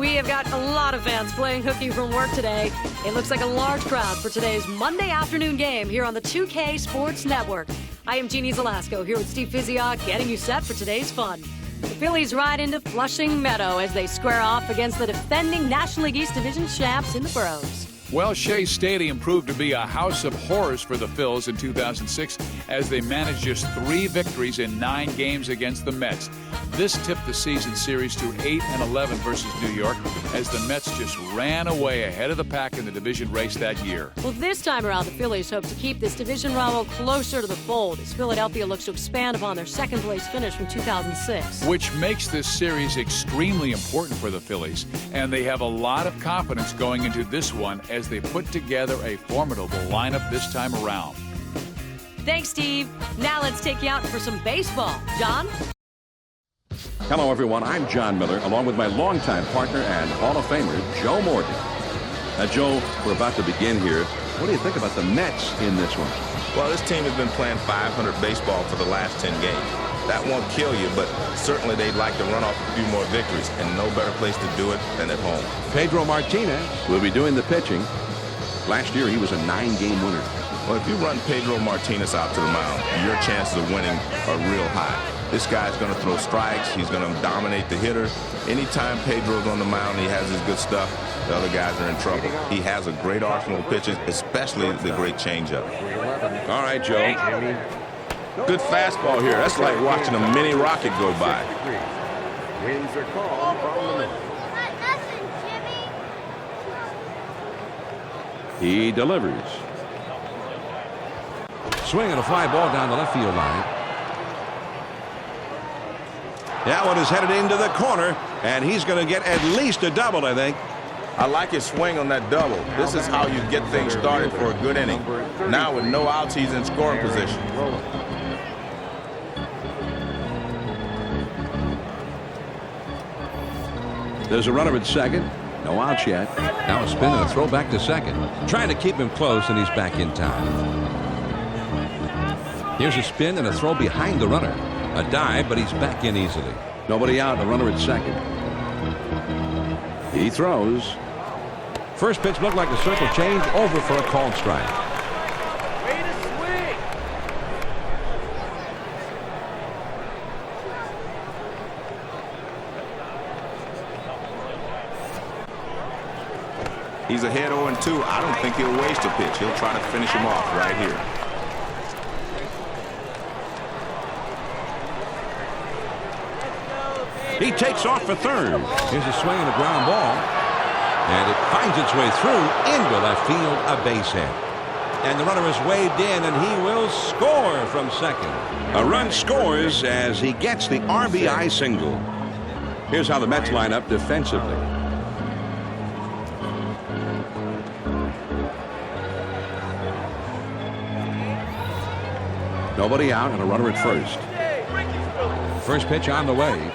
We have got a lot of fans playing hooky from work today. It looks like a large crowd for today's Monday afternoon game here on the 2K Sports Network. I am Jeannie Zelasco here with Steve Fiziak getting you set for today's fun. The Phillies ride into Flushing Meadow as they square off against the defending National League East Division champs in the Bros. Well, Shea Stadium proved to be a house of horrors for the Phils in 2006 as they managed just 3 victories in 9 games against the Mets. This tipped the season series to 8-11 versus New York as the Mets just ran away ahead of the pack in the division race that year. Well, this time around, the Phillies hope to keep this division rival closer to the fold as Philadelphia looks to expand upon their second-place finish from 2006. Which makes this series extremely important for the Phillies, and they have a lot of confidence going into this one as they put together a formidable lineup this time around. Thanks, Steve. Now let's take you out for some baseball. John? Hello, everyone. I'm John Miller, along with my longtime partner and Hall of Famer, Joe Morgan. Now, Joe, we're about to begin here. What do you think about the Mets in this one? Well, this team has been playing .500 baseball for the last 10 games. That won't kill you, but certainly they'd like to run off a few more victories, and no better place to do it than at home. Pedro Martinez will be doing the pitching. Last year, he was a 9-game winner. Well, if you run Pedro Martinez out to the mound, your chances of winning are real high. This guy's going to throw strikes. He's going to dominate the hitter. Anytime Pedro's on the mound, he has his good stuff. The other guys are in trouble. He has a great arsenal of pitches, especially the great changeup. All right, Joe. Good fastball here. That's like watching a mini rocket go by. Winds are called from the middle. He delivers. Swinging a fly ball down the left field line. That one is headed into the corner, and he's going to get at least a double, I think. I like his swing on that double. This is how you get things started for a good inning. Now with no outs, he's in scoring position. There's a runner at second. No outs yet. Now a spin and a throw back to second. Trying to keep him close, and he's back in time. Here's a spin and a throw behind the runner. A dive, but he's back in easily. Nobody out. A runner at second. He throws. First pitch looked like a circle change, over for a called strike. Way to swing. He's ahead 0-2. I don't think he'll waste a pitch. He'll try to finish him off right here. He takes off for third. Here's a swing and a ground ball. And it finds its way through into left field, a base hit. And the runner is waved in, and he will score from second. A run scores as he gets the RBI single. Here's how the Mets line up defensively. Nobody out and a runner at first. First pitch on the way.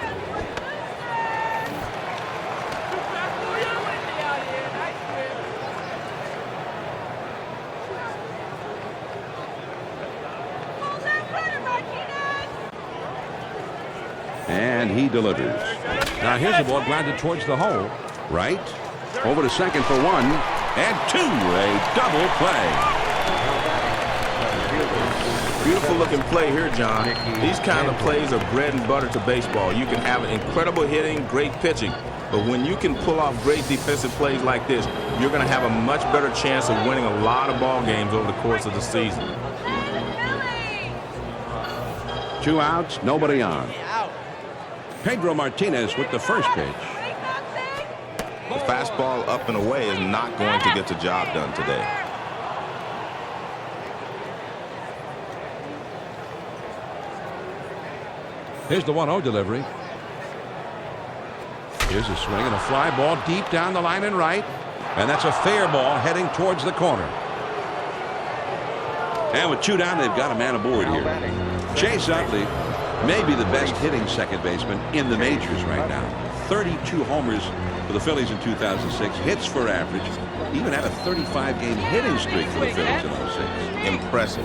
And he delivers. Now here's a ball grounded towards the hole. Right. Over to second for 1 and 2. A double play. Beautiful looking play here, John. These kind of plays are bread and butter to baseball. You can have incredible hitting, great pitching, but when you can pull off great defensive plays like this, you're going to have a much better chance of winning a lot of ball games over the course of the season. 2 outs, nobody on. Pedro Martinez with the first pitch. The fastball up and away is not going to get the job done today. Here's the 1-0 delivery. Here's a swing and a fly ball deep down the line and right. And that's a fair ball heading towards the corner. And with 2 down, they've got a man aboard here. Chase Utley may be the best hitting second baseman in the majors right now. 32 homers for the Phillies in 2006. Hits for average. Even had a 35-game hitting streak for the Phillies in 06. Impressive.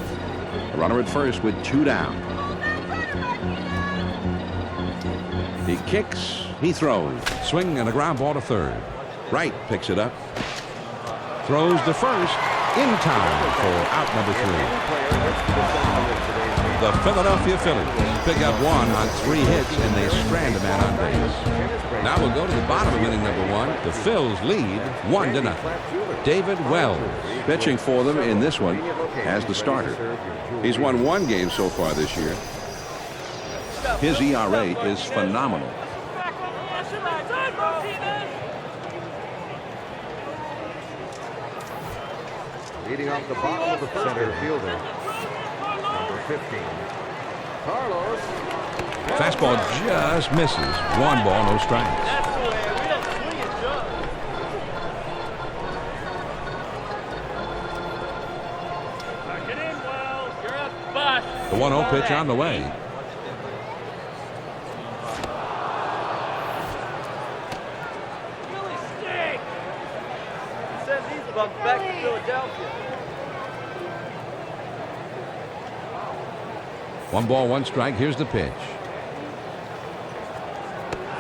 A runner at first with 2 down. He kicks. He throws. Swing and a ground ball to third. Wright picks it up. Throws to first. In time for out number 3. The Philadelphia Phillies pick up 1 on 3 hits, and they strand a man on base. Now we'll go to the bottom of inning number 1. The Phils lead 1-0. David Wells Pitching for them in this one as the starter. He's won 1 game so far this year. His ERA is phenomenal. Leading off the bottom of the first, center fielder, number 15, Carlos. fastball just misses. 1 ball, no strikes. That's the way. We don't swing and jump. Get in, Wells. You're a bust. The 1-0 pitch on the way. Really stink. He says he's bumped back to Philadelphia. 1 ball, 1 strike. Here's the pitch.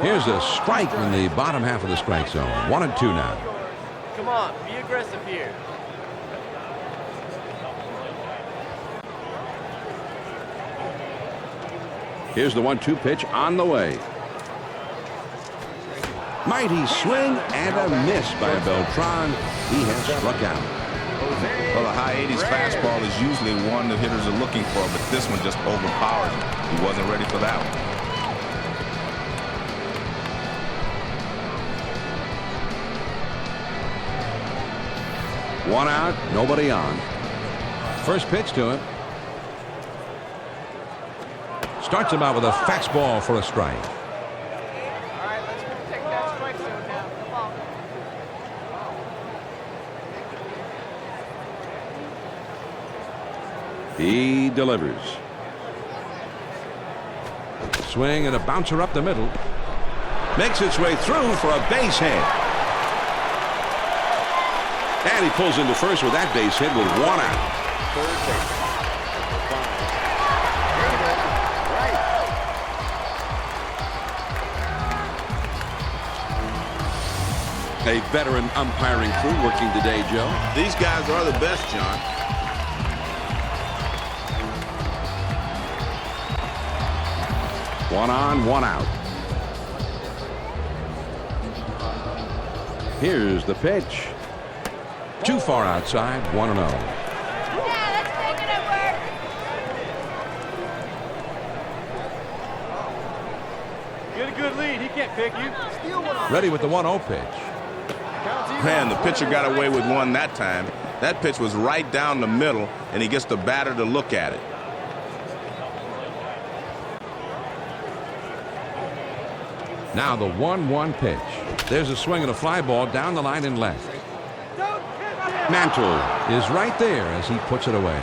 Here's a strike in the bottom half of the strike zone. 1-2 now. Come on, be aggressive here. Here's the 1-2 pitch on the way. Mighty swing and a miss by Beltran. He has struck out. Well, the high 80s fastball is usually one that hitters are looking for, but this one just overpowered him. He wasn't ready for that one. 1 out, nobody on. First pitch to him. Starts him out with a fastball for a strike. All right, let's go take that strike zone now. Come on. He delivers. Swing and a bouncer up the middle. Makes its way through for a base hit. And he pulls into first with that base hit with 1 out. Third base. A veteran umpiring crew working today, Joe. These guys are the best, John. One on, 1 out. Here's the pitch. Too far outside. 1-0. Get a good lead. He can't pick you. Steal one. Ready with the 1-0 pitch. Man, the pitcher got away with one that time. That pitch was right down the middle, and he gets the batter to look at it. Now the 1-1 pitch. There's a swing and a fly ball down the line and left. Mantle Is right there as he puts it away.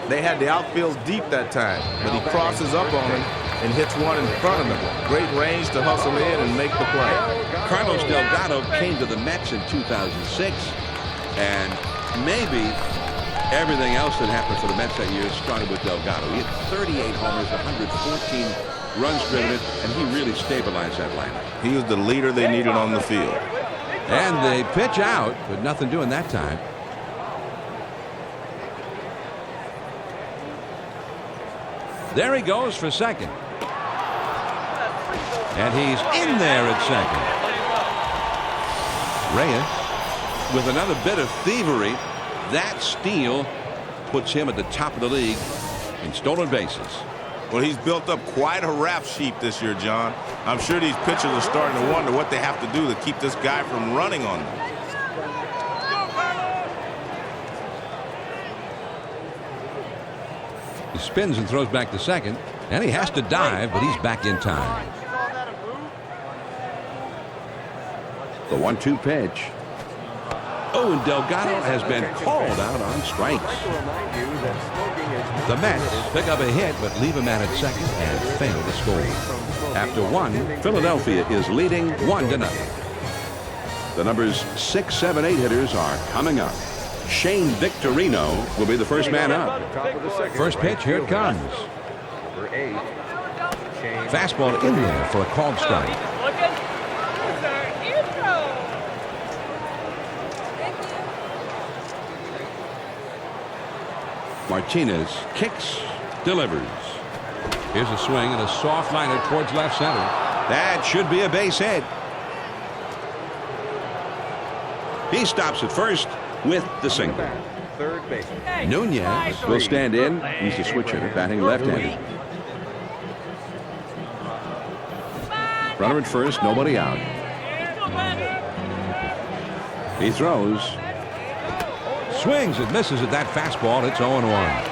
They had the outfield deep that time, but he crosses up on him and hits one in front of him. Great range to hustle in and make the play. Carlos Delgado came to the Mets in 2006, and maybe everything else that happened for the Mets that year started with Delgado. He had 38 homers, 114 runs driven, and he really stabilized that lineup. He was the leader they needed on the field. And they pitch out, but nothing doing that time. There he goes for second. And he's in there at second. Reyes with another bit of thievery. That steal puts him at the top of the league in stolen bases. Well, he's built up quite a rap sheet this year, John. I'm sure these pitchers are starting to wonder what they have to do to keep this guy from running on them. He spins and throws back to second, and he has to dive, but he's back in time. The 1-2 pitch. Oh, and Delgado has been called out on strikes. The Mets pick up a hit, but leave him at second and fail to score. After 1, Philadelphia is leading 1-0. The numbers 6, 7, 8 hitters are coming up. Shane Victorino will be the first man up. First pitch, here it comes. Number 8. Fastball in there for a called strike. Martinez kicks, delivers. Here's a swing and a soft liner towards left center. That should be a base hit. He stops at first with the single. Third base. Nunez will stand in. He's the switch hitter, batting left-handed. Runner at first, nobody out. He throws. Swings and misses at that fastball. It's 0-1.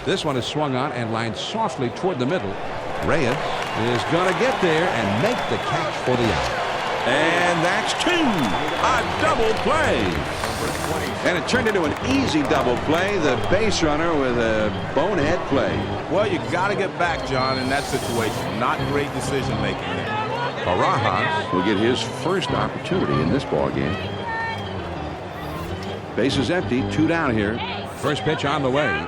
This one is swung on and lined softly toward the middle. Reyes is going to get there and make the catch for the out. And that's two. A double play. And it turned into an easy double play. The base runner with a bonehead play. Well, you got to get back, John, in that situation. Not great decision making there. Barajas will get his first opportunity in this ball game. Base is empty. Two down here. First pitch on the way.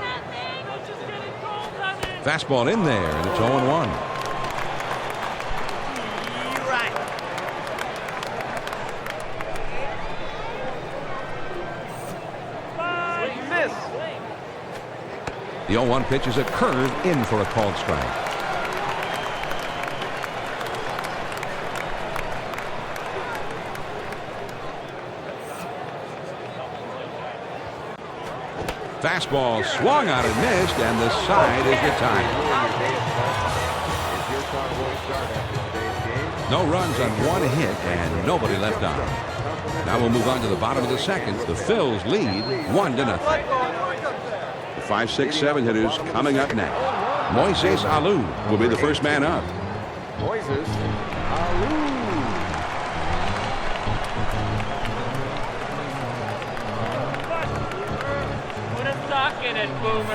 Fastball in there, and it's 0-1. The 0-1 pitch is a curve in for a called strike. Fastball swung on and missed, and the side is retired. No runs on one hit and nobody left on. Now we'll move on to the bottom of the second. The Phillies lead 1-0. The 5, 6, 7 hitters coming up next. Moises Alou will be the first man up. Moises Alou.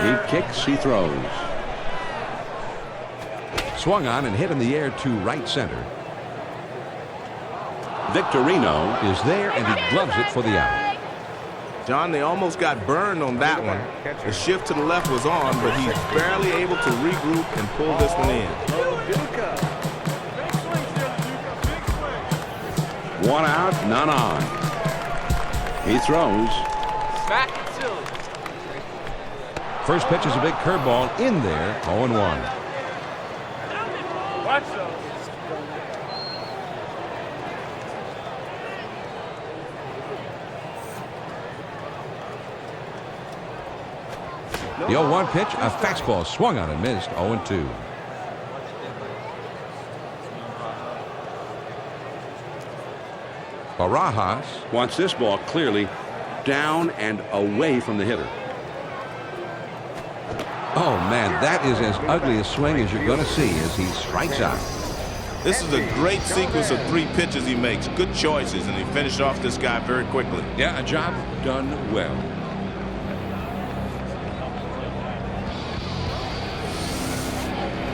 He kicks, he throws. Swung on and hit in the air to right center. Victorino is there and he gloves it for the out. John, they almost got burned on that one. The shift to the left was on, but he's barely able to regroup and pull this one in. One out, none on. He throws. First pitch is a big curveball in there, 0-1. Watch those. The 0-1 pitch, a fastball swung on and missed, 0-2. Barajas wants this ball clearly down and away from the hitter. Oh, man, that is as ugly a swing as you're going to see as he strikes out. This is a great sequence of 3 pitches he makes. Good choices, and he finished off this guy very quickly. Yeah, a job done well.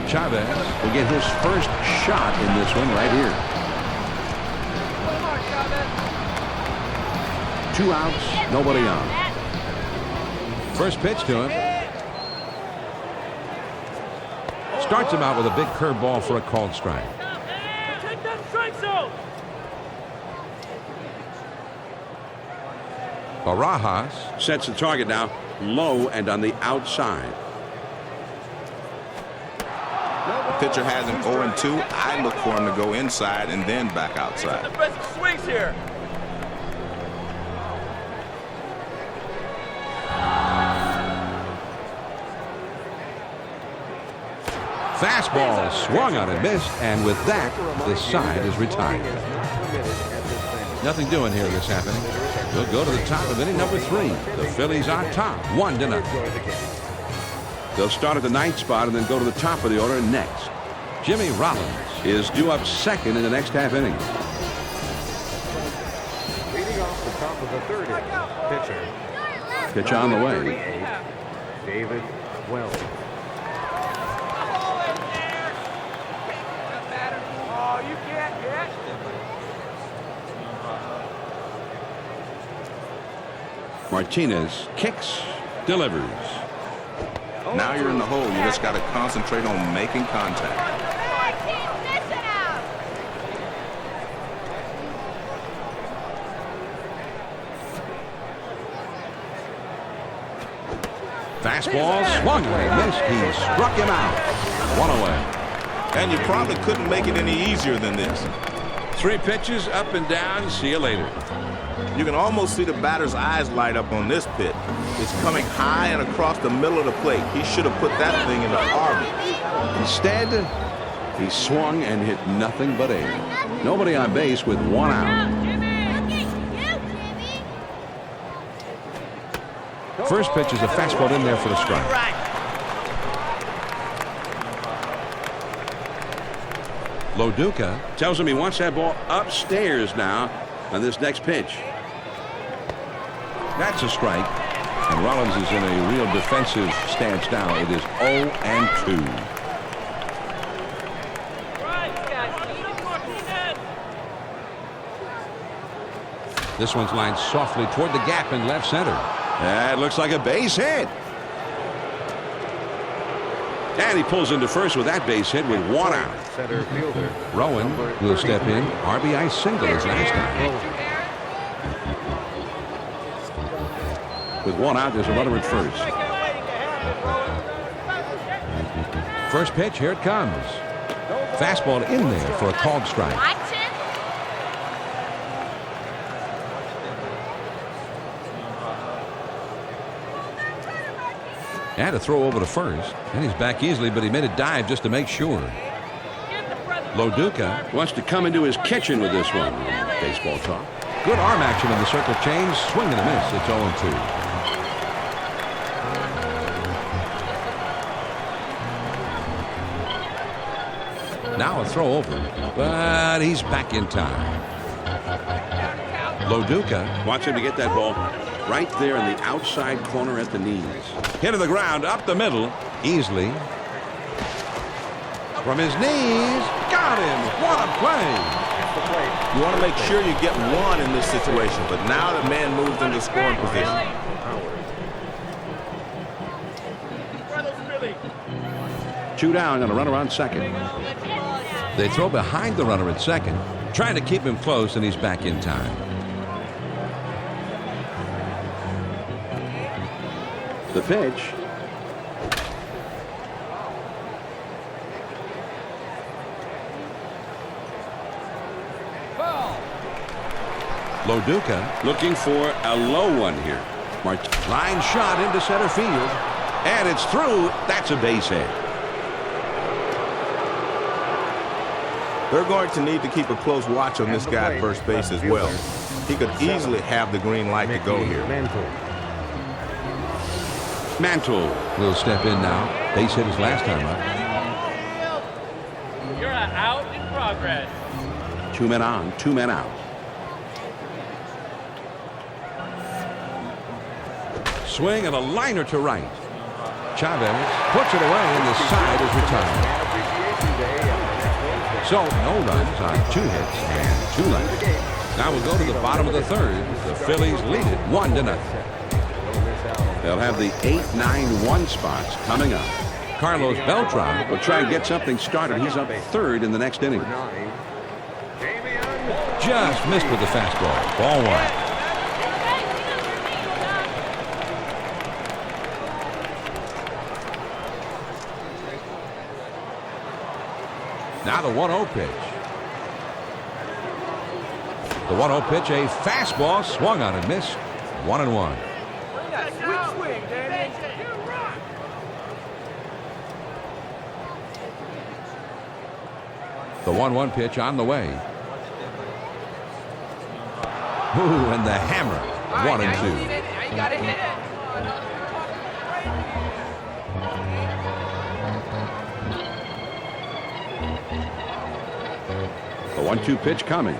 Chavez will get his first shot in this one right here. 2 outs, nobody on. First pitch to him. Starts him out with a big curveball for a called strike. Take that strike zone. Barajas sets the target now low and on the outside. The pitcher has him 0-2. I look for him to go inside and then back outside. The best swings here. Fastball swung on and missed, and with that, this side is retired. Nothing doing here this happening. We'll go to the top of inning number 3. The Phillies on top, 1-0. They'll start at the 9th spot and then go to the top of the order next. Jimmy Rollins is due up second in the next half inning. Leading off the top of the 3rd pitcher. Pitch on the way. David Wells. Martinez kicks, delivers. Now you're in the hole. You just got to concentrate on making contact. Fastball swung and missed. He struck him out. 1 away. And you probably couldn't make it any easier than this. 3 pitches up and down. See you later. You can almost see the batter's eyes light up on this pitch. It's coming high and across the middle of the plate. He should have put that thing in the arbor. Instead, he swung and hit nothing but air. Nobody on base with 1 out. First pitch is a fastball in there for the strike. Loduca Tells him he wants that ball upstairs now on this next pitch. That's a strike. And Rollins is in a real defensive stance now. It is 0-2. This one's lined softly toward the gap in left center. That looks like a base hit. And he pulls into first with that base hit with 1 out. Center fielder. Rowan will step in. RBI single his last time. With 1 out, there's a runner at first. First pitch, here it comes. Fastball in there for a called strike. And a throw over to first. And he's back easily, but he made a dive just to make sure. Loduca Wants to come into his kitchen with this one. Baseball talk. good arm action in the circle change. Swing and a miss. It's 0-2. Now a throw over, but he's back in time. Loduca Wants him to get that ball right there in the outside corner at the knees. hit to the ground, up the middle, easily. From his knees, got him. What a play. You want to make sure you get 1 in this situation, but now the man moves into scoring position. 2 down and a runner on second. They throw behind the runner at second, trying to keep him close, and he's back in time. The pitch. Loduca, Looking for a low one here. line shot into center field, and it's through. That's a base hit. They're going to need to keep a close watch on this guy at first base as well. He could easily have the green light to go here. Mantle. Will step in now. Base hit his last time up. You're out in progress. 2 men on, 2 men out. Swing and a liner to right. Chavez puts it away, and the side is retired. So no runs on 2 hits and 2 left. Now we'll go to the bottom of the third. The Phillies lead it 1-0. They'll have the 8-9-1 spots coming up. Carlos Beltran will try and get something started. He's up third in the next inning. just missed with the fastball. Ball 1. Now the 1-0 pitch. The 1-0 pitch, a fastball swung on and missed. 1-1. The 1-1 pitch on the way. Ooh, and the hammer. 1-2. You gotta hit it. The 1-2 pitch coming.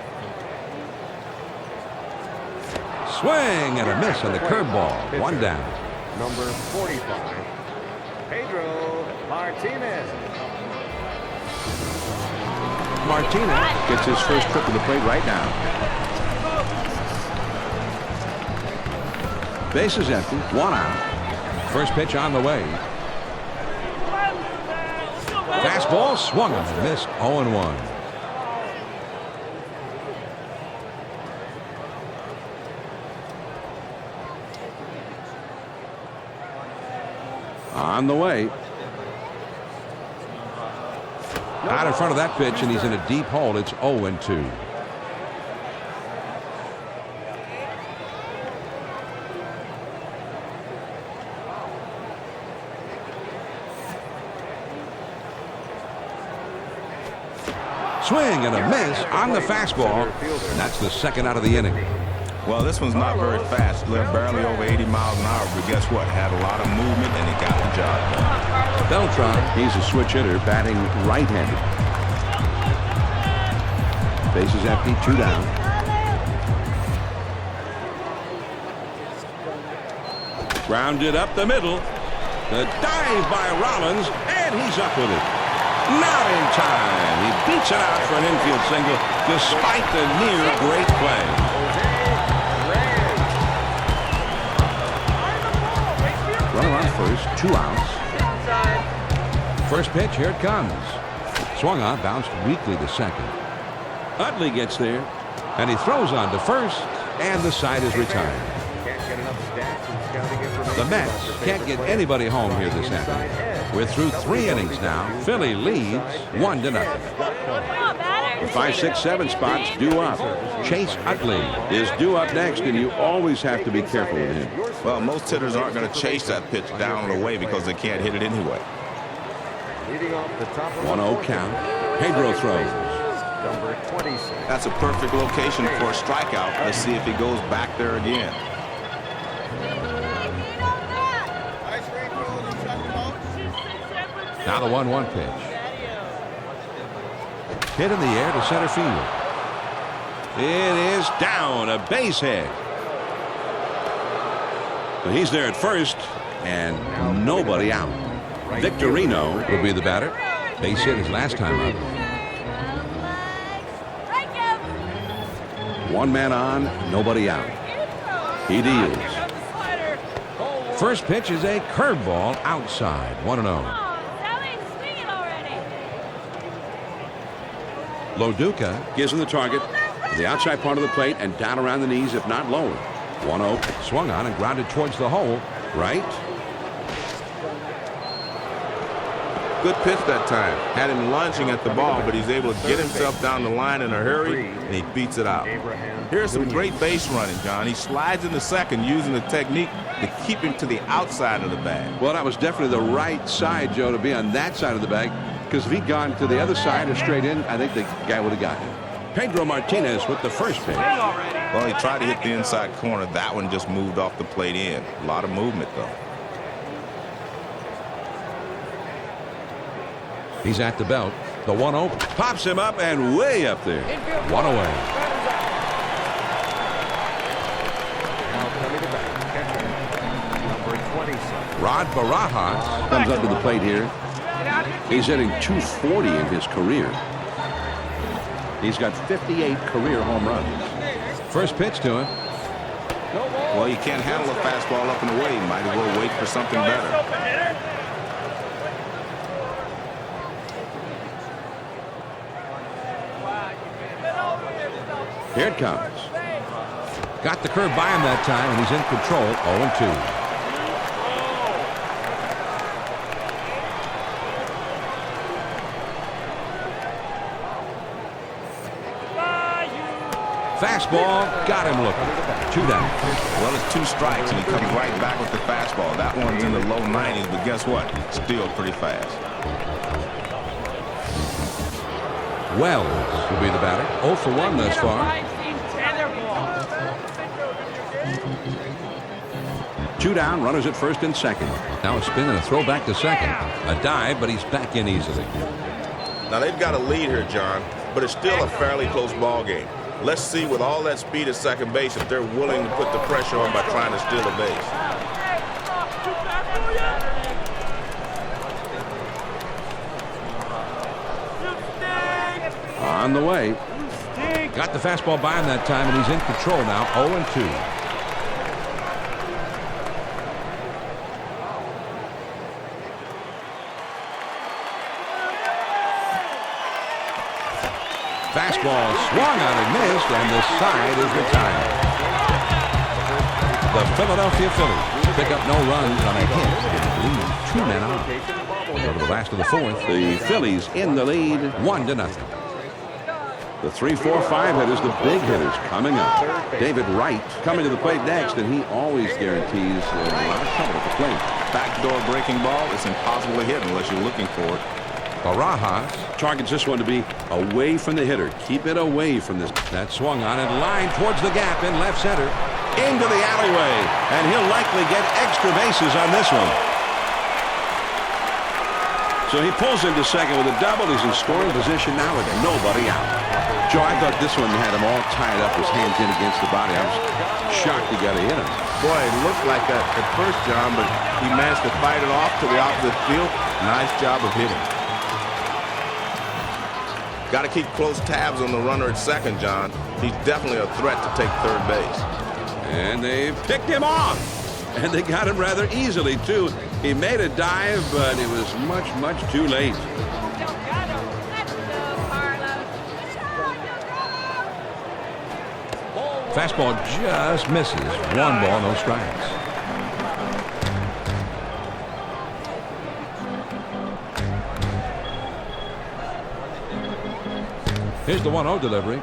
Swing and a miss on the curveball. 1 down. Number 45, Pedro Martinez. Martinez gets his first trip to the plate right now. Bases empty, 1 out. First pitch on the way. Fastball swung and missed. 0-1. On the way. Out in front of that pitch, and he's in a deep hole. It's 0-2. Swing and a miss on the fastball. That's the second out of the inning. Well, this one's not very fast. Left barely over 80 miles an hour, but guess what? Had a lot of movement, and he got the job done. Beltran. He's a switch hitter, batting right-handed. Bases empty, 2 down. Grounded up the middle. The dive by Rollins, and he's up with it. Not in time. He beats it out for an infield single, despite the near great play. Runner on first, 2 outs. First pitch, here it comes. Swung on, bounced weakly to second. Utley gets there. And he throws on to first, and the side is retired. The Mets can't get anybody home here this afternoon. We're through 3 innings now. Philly leads 1-0. The 5, 6, 7 spots due up. Chase Utley Is due up next, and you always have to be careful with him. Well, most hitters aren't going to chase that pitch down and away because they can't hit it anyway. 1-0 count. Pedro throws. That's a perfect location for a strikeout. Let's see if he goes back there again. Now the 1-1 pitch. Hit in the air to center field. It is down, a base hit. So he's there at first, and nobody out. Victorino Will be the batter. Base hit his last time up. 1 man on, nobody out. He deals. First pitch is a curveball outside. 1-0. Loduca Gives him the target, the outside part of the plate, and down around the knees, if not lower. 1-0. swung on and grounded towards the hole. Right. Good pitch that time. Had him lunging at the ball, but he's able to get himself down the line in a hurry, and he beats it out. Here's some great base running, John. He slides into second using the technique to keep him to the outside of the bag. Well, that was definitely the right side, Joe, to be on that side of the bag, because if he'd gone to the other side or straight in, I think the guy would have gotten him. Pedro Martinez with the first pitch. Well, he tried to hit the inside corner. That one just moved off the plate in. A lot of movement, though. He's at the belt. The 1-0 Pops him up and way up there. 1 away. Rod Barajas Comes up to the plate here. He's hitting .240 in his career. He's got 58 career home runs. first pitch to him. Well, you can't handle a fastball up and away. You might as well wait for something better. Here it comes. Got the curve by him that time, and he's in control. 0-2. Fastball got him looking. 2 down. Well, it's 2 strikes, and he comes right back with the fastball. That one's in the low 90s, but guess what? Still pretty fast. Wells will be the batter. 0 for 1 thus far. 2 down, runners at first and second. Now a spin and a throw back to second. A dive, but he's back in easily. Now, they've got a lead here, John, but it's still a fairly close ball game. Let's see, with all that speed at second base, if they're willing to put the pressure on by trying to steal a base. On the way. Got the fastball by him that time, and he's in control now. 0-2. Fastball swung on and missed, and the side is retired. The Philadelphia Phillies pick up no runs on a hit and leave 2 men on. We'll go to the last of the fourth. The Phillies in the lead, 1-0. The 3, 4, 5 hitters, the big hitters coming up. David Wright coming to the plate next, and he always guarantees a lot of trouble at the plate. Backdoor breaking ball, it's impossible to hit unless you're looking for it. Barajas Targets this one to be away from the hitter. Keep it away from this. that swung on and lined towards the gap in left center. Into the alleyway, and he'll likely get extra bases on this one. So he pulls into second with a double. He's in scoring position now with nobody out. Joe, I thought this one had him all tied up, his hands in against the body. I was shocked he got to hit him. Boy, it looked like that at first, John, but he managed to fight it off to the opposite field. Nice job of hitting. Got to keep close tabs on the runner at second, John. He's definitely a threat to take third base. And they picked him off. And they got him rather easily, too. He made a dive, but it was much, much too late. Fastball just misses. 1 ball, no strikes. Here's the 1-0 delivery.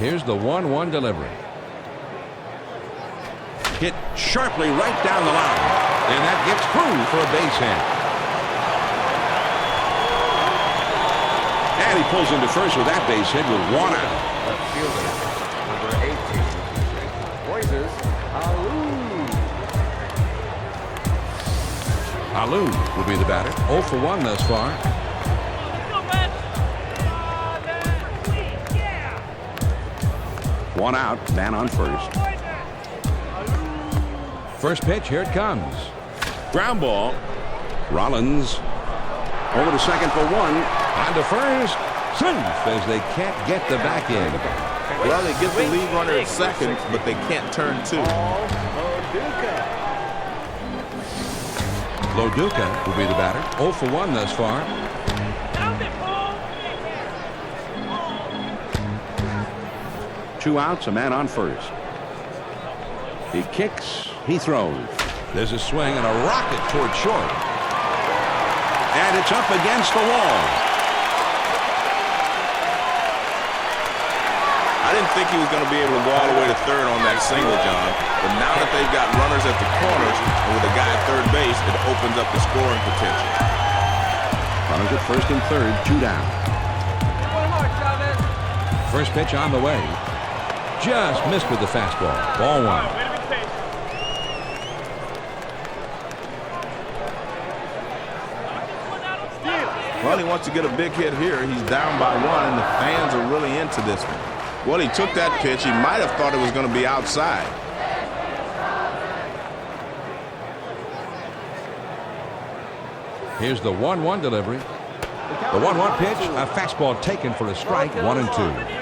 Here's the 1-1 delivery. Hit sharply right down the line. And that gets through for a base hit. And he pulls into first with that base hit with 1 out. Left fielder, number 18. Poises Alou will be the batter. 0 for 1 thus far. 1 out, man on first. First pitch, here it comes. Ground ball. Rollins over to second for 1. On to first. Safe as they can't get the back end. Well, they get the lead runner at second, but they can't turn 2. Loduca will be the batter. 0 for 1 thus far. Two outs, a man on first. He kicks, he throws. There's a swing and a rocket toward short. And it's up against the wall. I didn't think he was going to be able to go all the way to third on that single, John. But now that they've got runners at the corners and with a guy at third base, it opens up the scoring potential. Runners at first and third, 2 down. First pitch on the way. Just missed with the fastball. Ball 1. Well, he wants to get a big hit here. He's down by 1, and the fans are really into this one. Well, he took that pitch. He might have thought it was going to be outside. Here's the 1-1 delivery. The 1-1 pitch, a fastball taken for a strike, 1-2.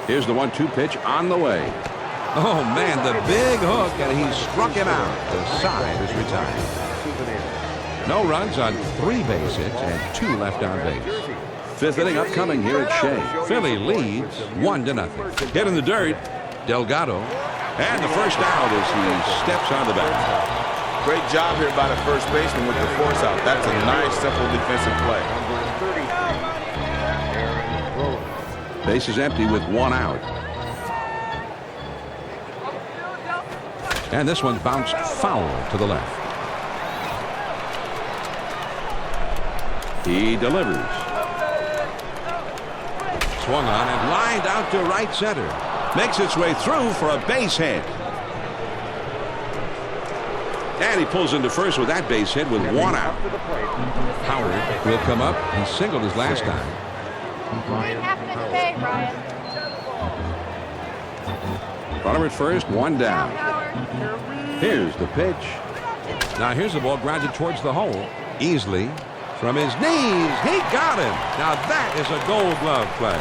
Here's the 1-2 pitch on the way. Oh, man, the big hook, and he struck him out. The side is retired. No runs on 3 base hits and 2 left on base. 5th inning upcoming here at Shea. Philly leads 1-0. Hit in the dirt. Delgado. And the first out as he steps on the bat. Great job here by the first baseman with the force out. That's a nice, simple defensive play. Base is empty with 1 out. And this one bounced foul to the left. He delivers. Swung on and lined out to right center. Makes its way through for a base hit. And he pulls into first with that base hit with 1 out. Howard will come up. He singled his last time. Runner at first, 1 down. Here's the pitch. Now here's the ball grounded towards the hole. Easily from his knees. He got him. Now that is a Gold Glove play.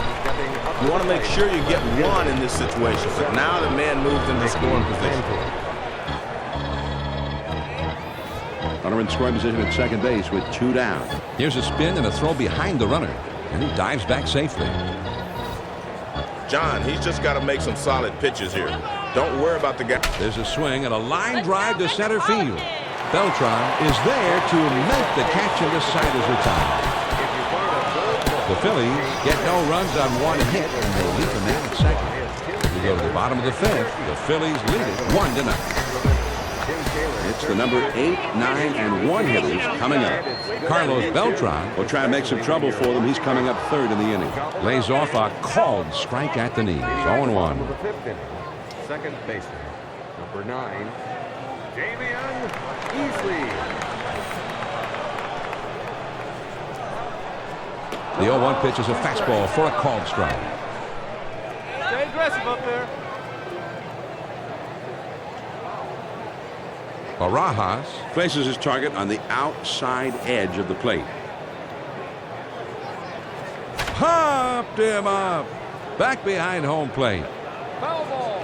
You want to make sure you get one in this situation. But now the man moved into scoring position. Runner in scoring position at second base with 2 down. Here's a spin and a throw behind the runner. And he dives back safely. John, he's just got to make some solid pitches here. Don't worry about the guy. There's a swing and a line drive to center field. Beltran is there to make the catch, and the side is retired. The Phillies get no runs on 1 hit, and they leave a man at second. We go to the bottom of the 5th. The Phillies lead it 1-0. It's the number 8, 9, and 1 hitters coming up. Carlos Beltran We'll try and make some trouble for them. He's coming up 3rd in the inning. lays off a called strike at the knees. 0-1. Second baseman, number 9, Damian Easley. The 0-1 pitch is a fastball for a called strike. Stay aggressive up there. Barajas Places his target on the outside edge of the plate. popped him up. Back behind home plate. Foul ball.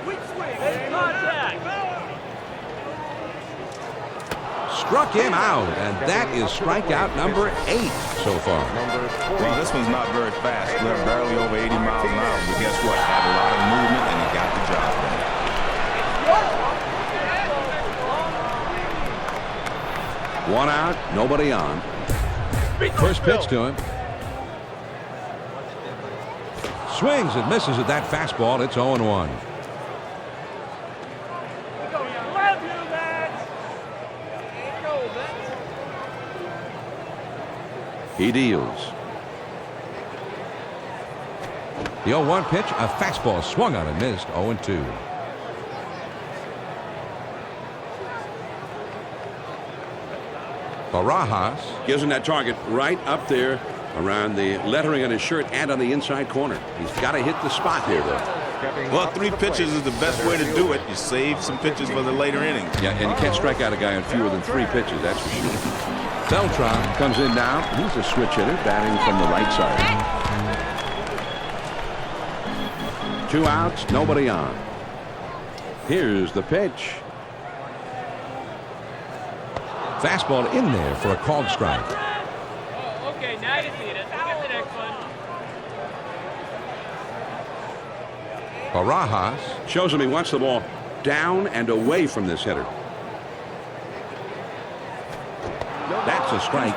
Sweet swing. Make contact. Struck him out, and that is strikeout number 8 so far. Well, this one's not very fast. They're barely over 80 miles an hour. But guess what? Had a lot of movement, and he got the job done. One out, nobody on. First pitch to him. Swings and misses at that fastball. It's 0-1. He deals. The 0-1 pitch, a fastball swung on and missed. 0-2. Barajas Gives him that target right up there around the lettering on his shirt and on the inside corner. He's got to hit the spot here, though. Well, 3 pitches is the best way to do it. You save some pitches for the later innings. Yeah, and you can't strike out a guy on fewer than 3 pitches, that's for sure. Beltran Comes in now. He's a switch hitter, batting from the right side. 2 outs, nobody on. Here's the pitch. fastball in there for a called strike. Oh, okay, now you see it. Let's get the next one. Barajas Shows him he wants the ball down and away from this hitter. That's a strike.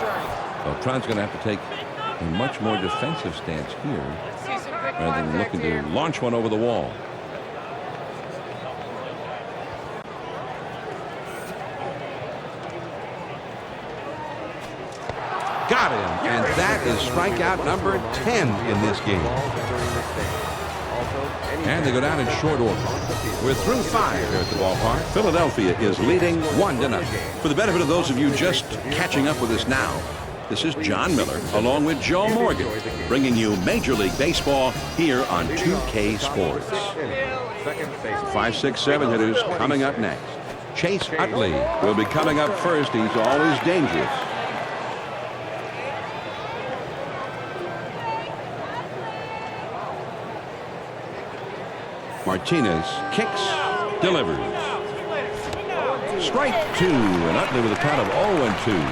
Beltran's going to have to take a much more defensive stance here rather than looking to launch one over the wall. Got him, and that is strikeout number 10 in this game. And they go down in short order. We're through 5 here at the ballpark. Philadelphia is leading 1-0. For the benefit of those of you just catching up with us now, this is John Miller along with Joe Morgan bringing you Major League Baseball here on 2K Sports. 5, 6, 7 hitters coming up next. Chase Utley Will be coming up first. He's always dangerous. Martinez kicks, delivers. Strike 2, and Utley with a count of 0-2.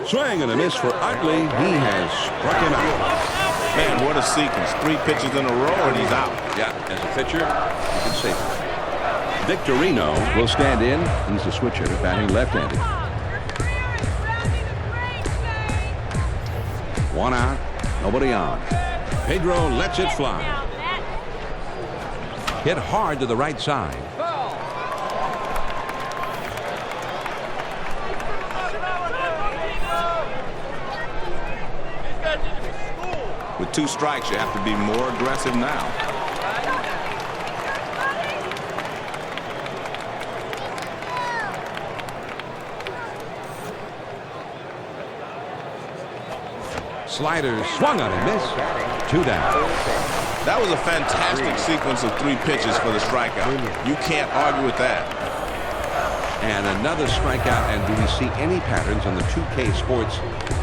Swing and a miss for Utley. He has struck him out. Man, what a sequence. 3 pitches in a row, and he's out. Yeah, as a pitcher, you can save it. Victorino will stand in. He's a switch hitter, batting left-handed. 1 out, nobody on. Pedro lets it fly. Hit hard to the right side. With 2 strikes, you have to be more aggressive now. Slider swung on and missed. 2 down. That was a fantastic sequence of 3 pitches for the strikeout. You can't argue with that. And another strikeout. And do we see any patterns on the 2K Sports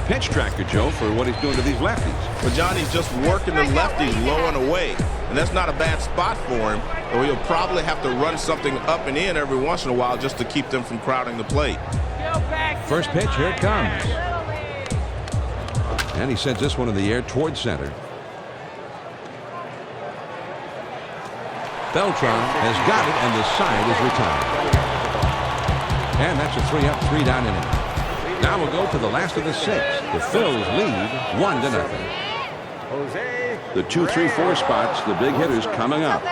pitch tracker, Joe, for what he's doing to these lefties? But Johnny's just working the lefties low and away. And that's not a bad spot for him. Or he'll probably have to run something up and in every once in a while just to keep them from crowding the plate. First pitch, here it comes. And he sends this one in the air towards center. Beltran has got it, and the side is retired. And that's a 3-up, 3-down inning. Now we'll go to the last of the 6th. The Phillies lead 1-0. The 2, 3, 4 spots, the big hitters coming up.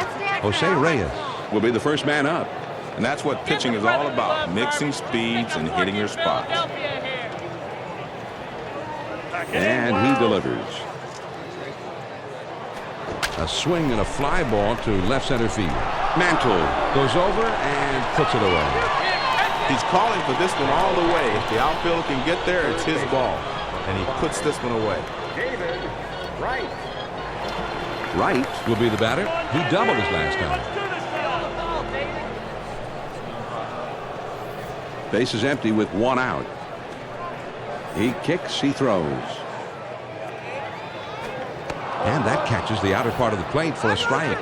Jose Reyes Will be the first man up. And that's what pitching is all about, mixing speeds and hitting your spots. And he delivers. A swing and a fly ball to left center field. Mantle Goes over and puts it away. He's calling for this one all the way. If the outfield can get there, it's his ball. And he puts this one away. Right Will be the batter. He doubled his last time. Base is empty with 1 out. He kicks, he throws. And that catches the outer part of the plate for a strike.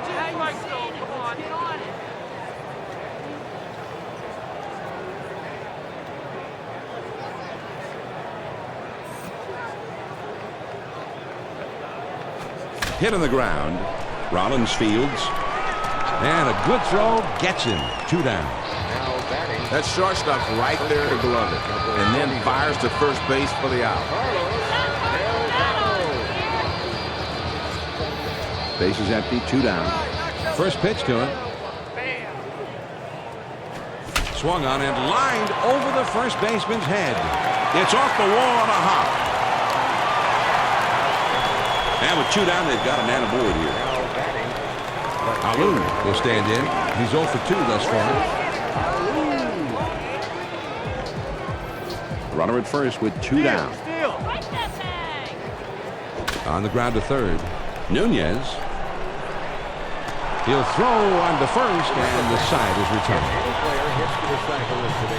Hit on the ground. Rollins fields. And a good throw gets him. 2 down. That shortstop's right there to glove it. And then fires to first base for the out. Base is empty, 2 down. First pitch to him. Swung on and lined over the first baseman's head. It's off the wall on a hop. And with 2 down, they've got a man aboard here. Alou will stand in. He's 0 for 2 thus far. Runner at first with 2 down. On the ground to third. Nunez. He'll throw on to first, and the side is retired.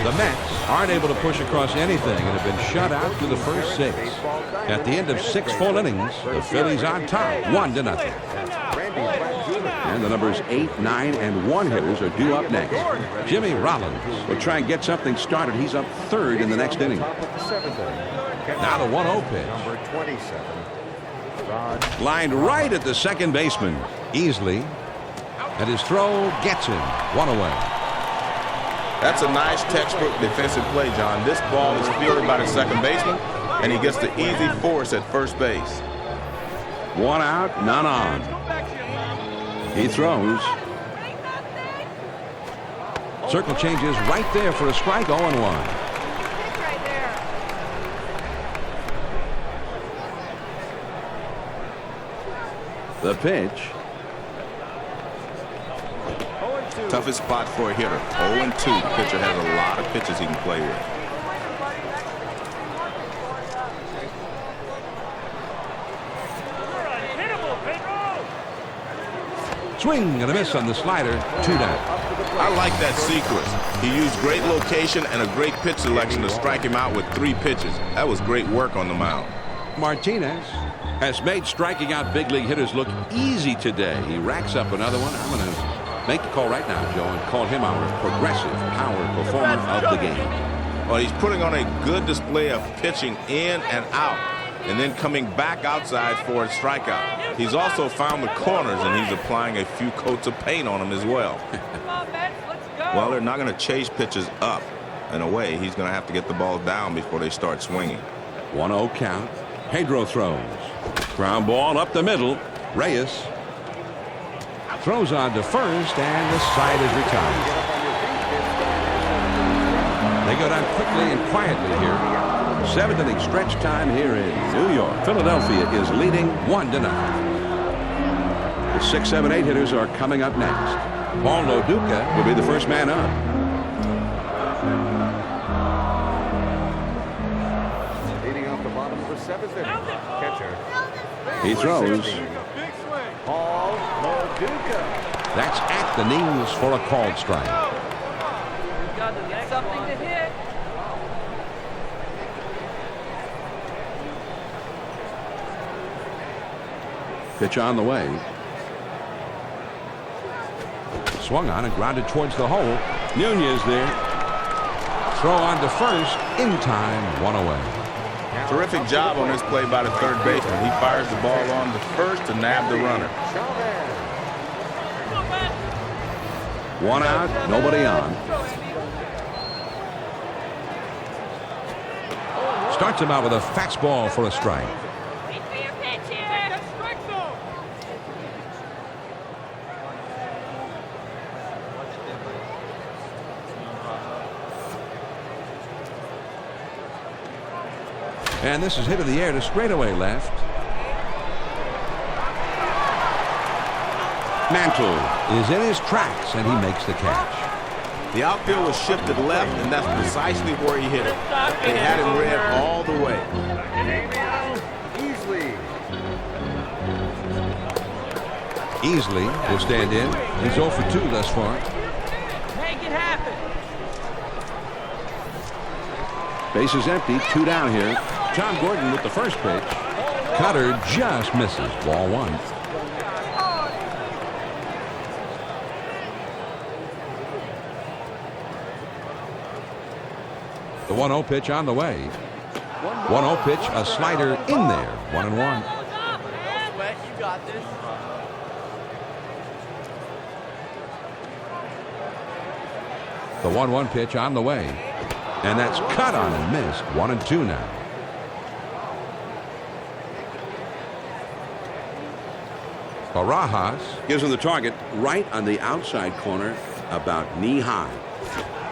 The Mets aren't able to push across anything and have been shut out through the first 6. At the end of 6 full innings, the Phillies on top, 1-0. And the numbers 8, 9, and 1 hitters are due up next. Jimmy Rollins will try and get something started. He's up 3rd in the next inning. Now the 1-0 pitch. Lined right at the second baseman. Easily. And his throw gets him. 1 away. That's a nice textbook defensive play, John. This ball is fielded by the second baseman, and he gets the easy force at first base. 1 out, none on. He throws. Circle changes right there for a strike. 0-1. The pitch. Toughest spot for a hitter. 0-2. The pitcher has a lot of pitches he can play with. Swing and a miss on the slider. 2 down. I like that sequence. He used great location and a great pitch selection to strike him out with 3 pitches. That was great work on the mound. Martinez Has made striking out big league hitters look easy today. He racks up another one. I'm going to make the call right now, Joe, and call him our progressive power performer of the game. Well, he's putting on a good display of pitching in and out and then coming back outside for a strikeout. He's also found the corners, and he's applying a few coats of paint on them as well. Well, they're not going to chase pitches up and away. He's going to have to get the ball down before they start swinging. 1-0 count. Pedro throws. Ground ball up the middle. Reyes throws on to first, and the side is retired. They go down quickly and quietly here. 7th inning stretch time here in New York. Philadelphia is leading 1-0. The 6, 7, 8 hitters are coming up next. Paul Loduca will be the first man up. Leading off the bottom of the 7th inning, catcher He throws. That's at the knees for a called strike. Got to get something to hit. Pitch on the way. Swung on and grounded towards the hole. Nunez there. Throw on to first. In time, one away. Terrific job on this play by the third baseman. He fires the ball on to first to nab the runner. One out, nobody on. Starts him out with a fastball for a strike. And this is hit in the air to straightaway left. Mantle Is in his tracks, and he makes the catch. The outfield was shifted left, and that's precisely where he hit it. They had him read all the way. Easily will stand in. He's 0 for 2 thus far. Make it happen. Base is empty. 2 down here. John Gordon with the first pitch. Cutter just misses. Ball 1. The 1-0 pitch on the way. 1-0 pitch, a slider in there. 1-1. Sweat, you got this. The 1-1 pitch on the way. And that's cut on and missed. 1-2 now. Barajas Gives him the target right on the outside corner, about knee high.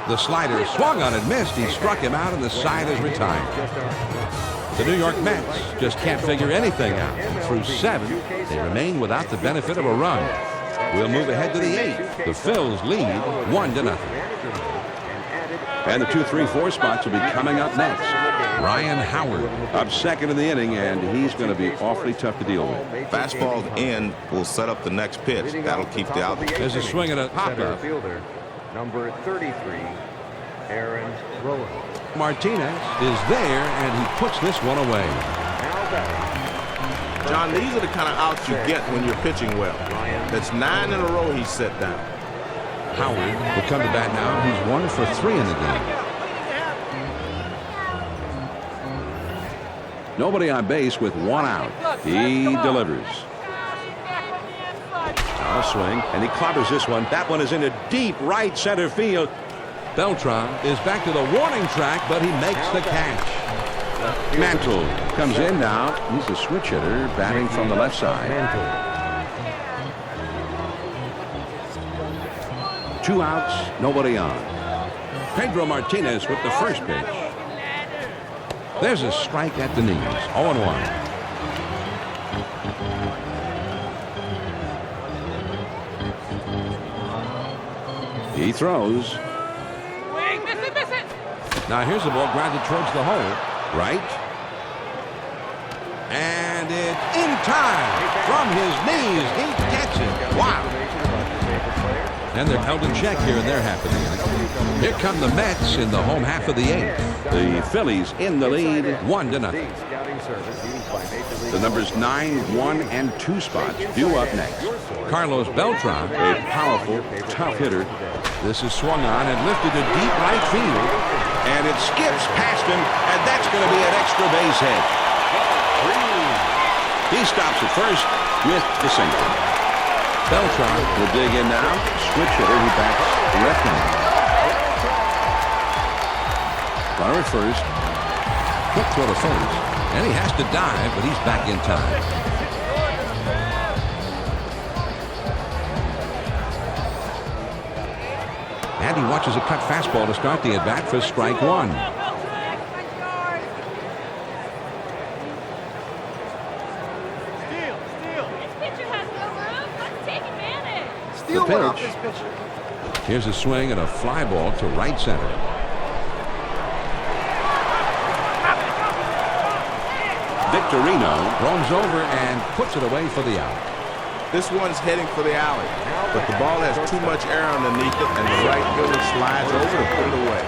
The slider swung on and missed. He struck him out, and the side is retired. The New York Mets just can't figure anything out. And through 7, they remain without the benefit of a run. We'll move ahead to the 8th. The Phillies lead 1-0. And the 2, 3, 4 spots will be coming up next. Ryan Howard Up second in the inning, and he's going to be awfully tough to deal with. Fastball in will set up the next pitch. That'll keep the out. There's a swing and a pop-up. Fielder, number 33, Aaron Rowland. Martinez is there, and he puts this one away. John, these are the kind of outs you get when you're pitching well. That's 9 in a row he's set down. Howard will come to bat now. He's 1 for 3 in the game. Nobody on base with 1 out. He delivers. A swing, and he clobbers this one. That one is into deep right center field. Beltran is back to the warning track, but he makes the catch. Mantle comes in now. He's a switch hitter, batting from the left side. 2 outs, nobody on. Pedro Martinez with the first pitch. There's a strike at the knees. 0-1. He throws. Miss it. Now here's the ball grounded towards the hole. Right. And it's in time. From his knees, he gets it. Wow. And they're held in check here in their half of the inning. Here come the Mets in the home half of the 8th. The Phillies in the lead. 1-0. The numbers 9, 1, and 2 spots due up next. Carlos Beltran, A powerful, tough hitter. this is swung on and lifted to deep right field. And it skips past him, and that's going to be an extra base hit. He stops at first with the single. Beltran will dig in now. Switch hitter who backs left-handed. Runner at first. quick throw to first, and he has to dive, but he's back in time. And he watches a cut fastball to start the at-bat for strike one. The pitch. Here's a swing and a fly ball to right center. Victorino roams over and puts it away for the out. This one's heading for the alley, but the ball has too much air underneath it, and the right fielder slides over to put it away.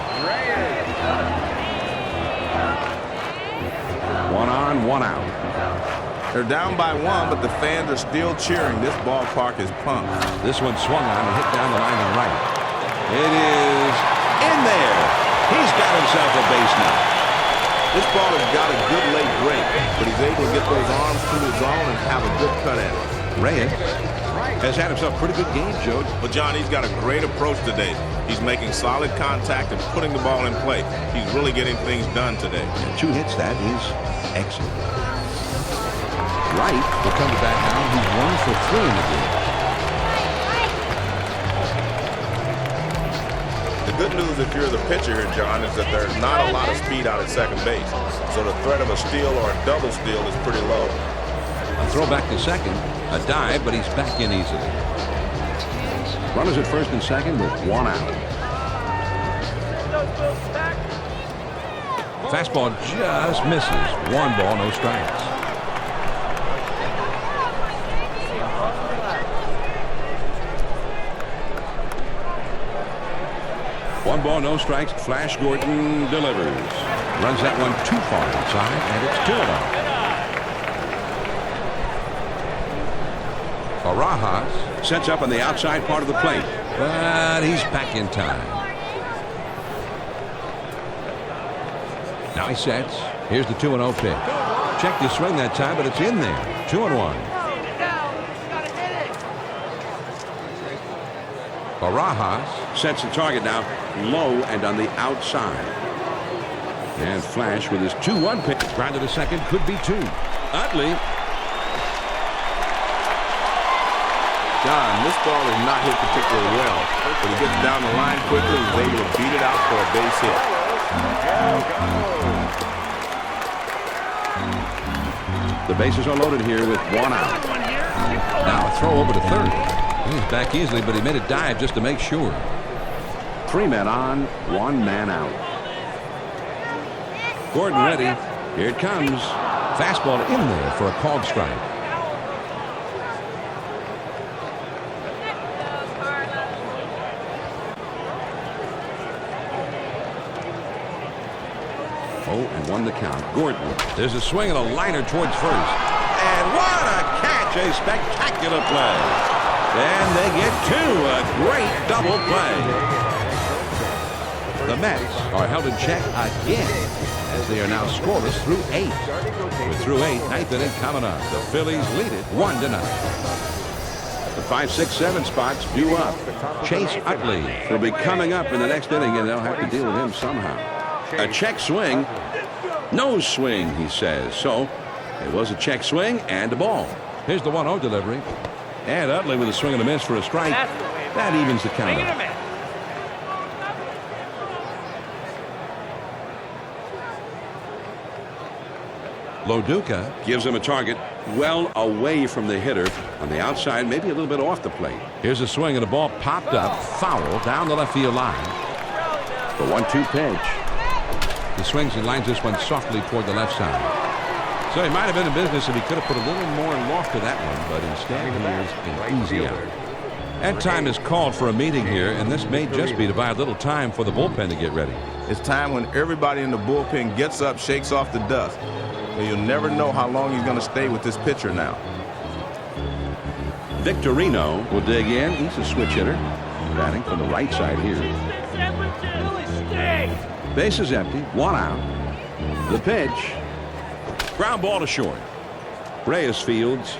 1 on, 1 out. They're down by 1, but the fans are still cheering. This ballpark is pumped. This one swung on and hit down the line and right. It is in there. He's got himself a base now. This ball has got a good late break, but he's able to get those arms through the zone and have a good cut at it. Reyes has had himself a pretty good game, Joe. But, John, he's got a great approach today. He's making solid contact and putting the ball in play. He's really getting things done today. And 2 hits, that is excellent. Wright will come to bat now. He's 1 for 3 in the game. The good news if you're the pitcher here, John, is that there's not a lot of speed out at second base. So the threat of a steal or a double steal is pretty low. A throw back to second. A dive, but he's back in easily. Runners at first and second with 1 out. Fastball just misses. 1 ball, no strikes. One ball, no strikes. Flash Gordon delivers. Runs that one too far inside, and it's 2-0. Barajas sets up on the outside part of the plate, but he's back in time. Now he sets. Here's the 2-0 pitch. Checked his swing that time, but it's in there. 2-1. Barajas sets the target now low and on the outside. And Flash with his 2-1 pitch. Grounded to second, could be 2. Utley. John, this ball is not hit particularly well, but he gets down the line quickly and is able to beat it out for a base hit. The bases are loaded here with 1 out. Now a throw over to third. He's back easily, but he made a dive just to make sure. 3 men on, 1 man out. Gordon ready. Here it comes. Fastball in there for a called strike. And 1 to count. Gordon. There's a swing and a liner towards first. And what a catch. A spectacular play. And they get 2. A great double play. The Mets are held in check again as they are now scoreless through 8. We're through 8. 9th inning coming up. The Phillies lead it 1-0. The 5, 6, 7 spots due up. Chase Utley will be coming up in the next inning, and they'll have to deal with him somehow. A check swing. No swing, he says. So it was a check swing and a ball. Here's the 1-0 delivery. And Utley with a swing and a miss for a strike. That evens the count up. Loduca gives him a target well away from the hitter on the outside, maybe a little bit off the plate. Here's a swing and a ball popped up, foul down the left field line. The 1-2 pitch. He swings and lines this one softly toward the left side. So he might have been in business if he could have put a little more loft to that one, but instead he is an easy out. That time is called for a meeting here, and this may just be to buy a little time for the bullpen to get ready. It's time when everybody in the bullpen gets up, shakes off the dust. And you'll never know how long he's going to stay with this pitcher now. Victorino will dig in. He's a switch hitter, batting from the right side here. Base is empty, 1 out. The pitch. Ground ball to short. Reyes fields.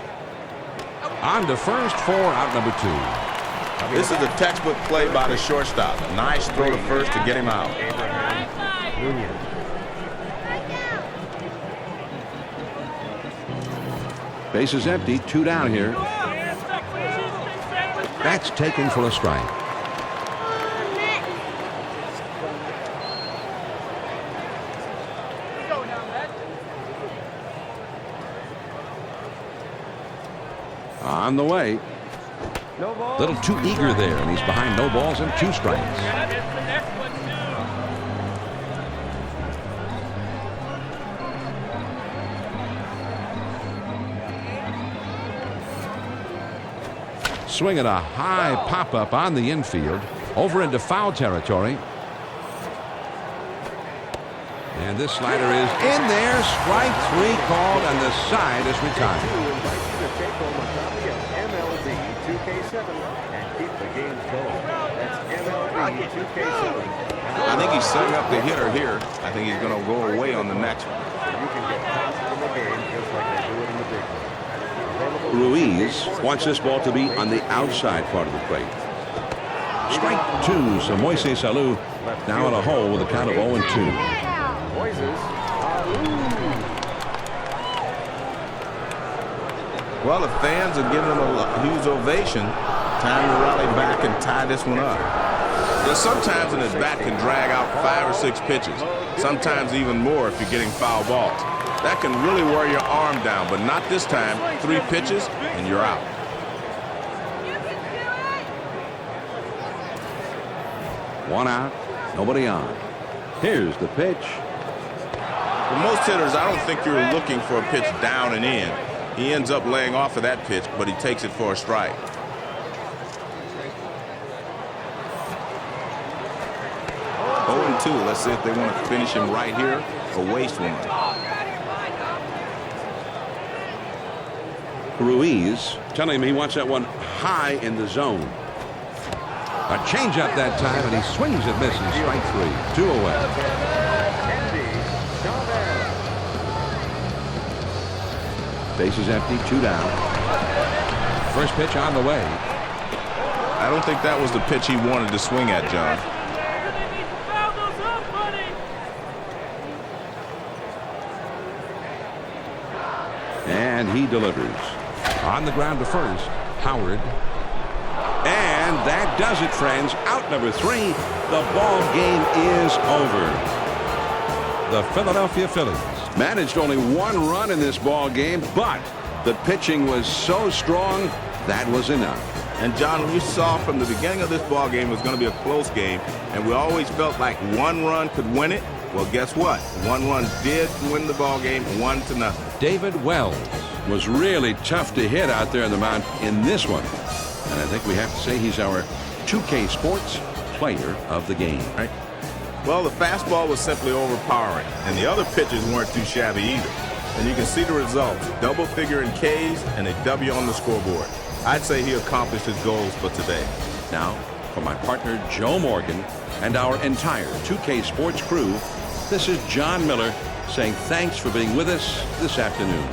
On to first for out number 2. This is a textbook play by the shortstop. Nice throw to first to get him out. Base is empty, 2 down here. That's taken for a strike. On the way. A little too eager there, and he's behind no balls and 2 strikes. Swinging a high pop-up on the infield. Over into foul territory. And this slider is in there. Strike 3 called, and the side is retired. I think he's setting up the hitter here. I think he's going to go away on the next one. You can get contact in the game just like they do it in the big league. Ruiz wants this ball to be on the outside part of the plate. Strike 2, so Moises Alou now in a hole with a count of 0-2. Well, the fans are giving him a huge ovation. Time to rally back and tie this one up. There's sometimes an at-bat can drag out 5 or 6 pitches, sometimes even more if you're getting foul balls. That can really wear your arm down, but not this time. 3 pitches and you're out. One out, nobody on. Here's the pitch. For most hitters, I don't think you're looking for a pitch down and in. He ends up laying off of that pitch, but he takes it for a strike. Oh, and 2. Let's see if they want to finish him right here or waste one. Ruiz telling him he wants that one high in the zone. A changeup that time, and he swings and misses. Strike 3. 2 away. Bases empty, 2 down. First pitch on the way. I don't think that was the pitch he wanted to swing at, John. And he delivers. On the ground to first, Howard. And that does it, friends. Out number 3. The ball game is over. The Philadelphia Phillies Managed only 1 run in this ball game, but the pitching was so strong that was enough. And John, we saw from the beginning of this ball game it was going to be a close game, and we always felt like 1 run could win it. Well, guess what? 1 run did win the ball game, 1-0. David Wells Was really tough to hit out there in the mound in this one. And I think we have to say he's our 2K Sports Player of the Game. Right. Well, the fastball was simply overpowering, and the other pitches weren't too shabby either. And you can see the results. Double figure in Ks and a W on the scoreboard. I'd say he accomplished his goals for today. Now, for my partner Joe Morgan and our entire 2K Sports crew, this is John Miller saying thanks for being with us this afternoon.